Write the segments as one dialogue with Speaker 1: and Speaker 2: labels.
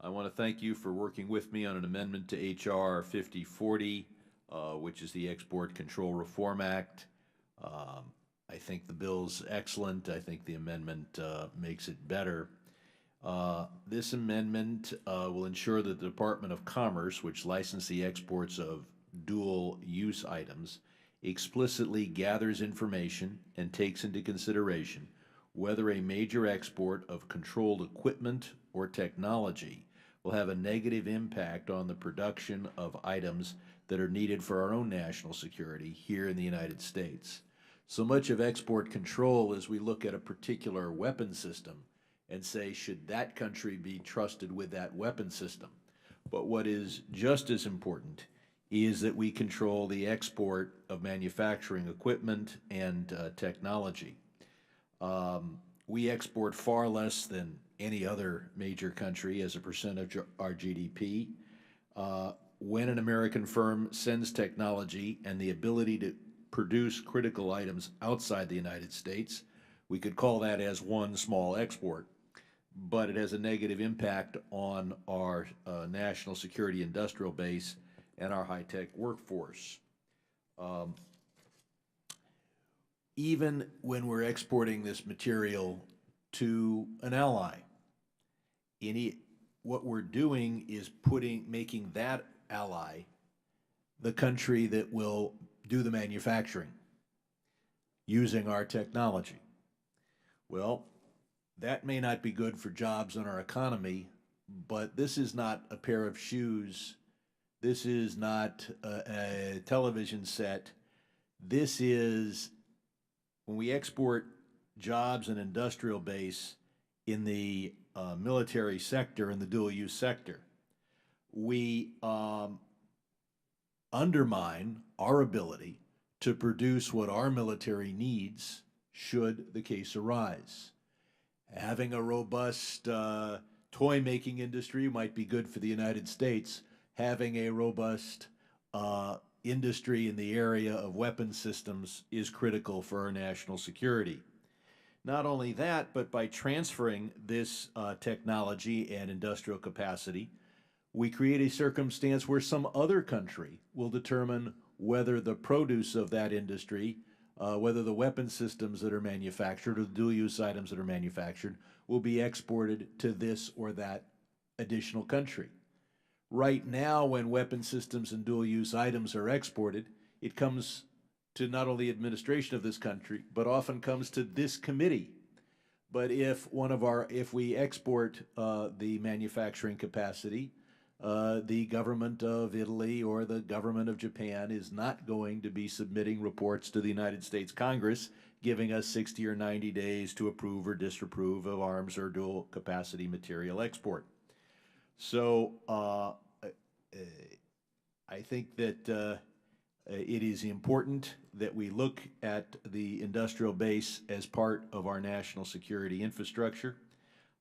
Speaker 1: I want to thank you for working with me on an amendment to H.R. 5040, which is the Export Control Reform Act. Um, I think the bill's excellent. I think the amendment makes it better. This amendment will ensure that the Department of Commerce, which licenses the exports of dual-use items, explicitly gathers information and takes into consideration whether a major export of controlled equipment or technology will have a negative impact on the production of items that are needed for our own national security here in the United States. So much of export control is we look at a particular weapon system and say, should that country be trusted with that weapon system? But what is just as important is that we control the export of manufacturing equipment and technology. We export far less than any other major country as a percent of our GDP. When an American firm sends technology and the ability to produce critical items outside the United States, we could call that as one small export, but it has a negative impact on our national security industrial base and our high-tech workforce. Um, Even when we're exporting this material to an ally, what we're doing is making that ally the country that will do the manufacturing using our technology. Well, that may not be good for jobs in our economy, but this is not a pair of shoes. This is not a television set. This is when we export jobs and industrial base in the military sector, in the dual-use sector, we undermine our ability to produce what our military needs should the case arise. Having a robust toy-making industry might be good for the United States. Having a robust industry in the area of weapon systems is critical for our national security. Not only that, but by transferring this technology and industrial capacity, we create a circumstance where some other country will determine whether the produce of that industry, whether the weapon systems that are manufactured or the dual-use items that are manufactured will be exported to this or that additional country. Right now, when weapon systems and dual-use items are exported, it comes to not only the administration of this country, but often comes to this committee. But if we export the manufacturing capacity, the government of Italy or the government of Japan is not going to be submitting reports to the United States Congress, giving us 60 or 90 days to approve or disapprove of arms or dual capacity material export. So I think that it is important that we look at the industrial base as part of our national security infrastructure.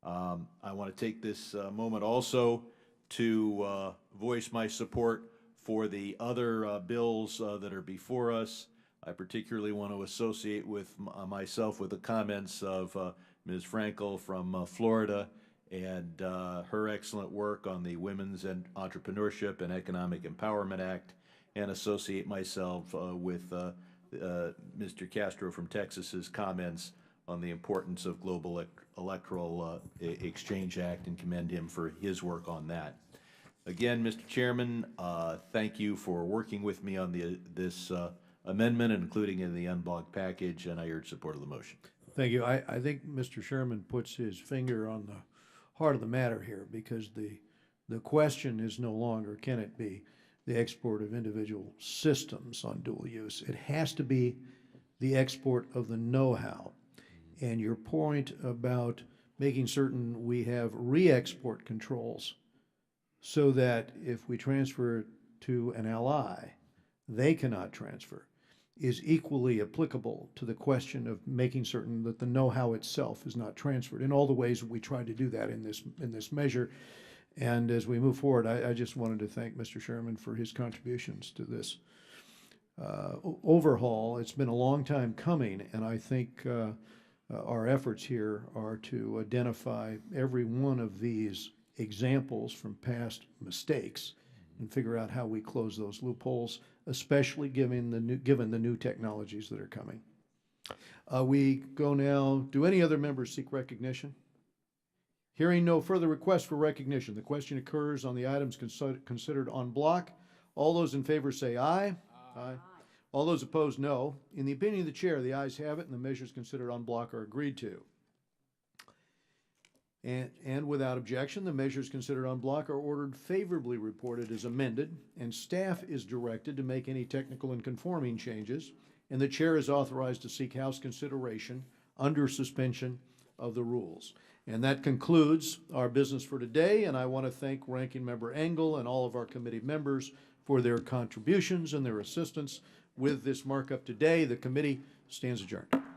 Speaker 1: I want to take this moment also to voice my support for the other bills that are before us. I particularly want to associate myself with the comments of Ms. Frankel from Florida and her excellent work on the Women's Entrepreneurship and Economic Empowerment Act, and associate myself with Mr. Castro from Texas's comments on the importance of Global Electoral Exchange Act, and commend him for his work on that. Again, Mr. Chairman, thank you for working with me on this amendment, including in the unblocked package, and I urge support of the motion.
Speaker 2: Thank you. I think Mr. Sherman puts his finger on the heart of the matter here, because the question is no longer, can it be the export of individual systems on dual use? It has to be the export of the know-how. And your point about making certain we have re-export controls so that if we transfer it to an ally, they cannot transfer, is equally applicable to the question of making certain that the know-how itself is not transferred, in all the ways we try to do that in this measure. And as we move forward, I just wanted to thank Mr. Sherman for his contributions to this overhaul. It's been a long time coming, and I think our efforts here are to identify every one of these examples from past mistakes and figure out how we close those loopholes, especially given the new technologies that are coming. We go now, do any other members seek recognition? Hearing no further requests for recognition, the question occurs on the items considered en bloc. All those in favor say aye. Aye. All those opposed, no. In the opinion of the chair, the ayes have it, and the measures considered en bloc are agreed to. And without objection, the measures considered en bloc are ordered favorably reported as amended, and staff is directed to make any technical and conforming changes, and the chair is authorized to seek House consideration under suspension of the rules. And that concludes our business for today, and I want to thank Ranking Member Engel and all of our committee members for their contributions and their assistance with this markup today. The committee stands adjourned.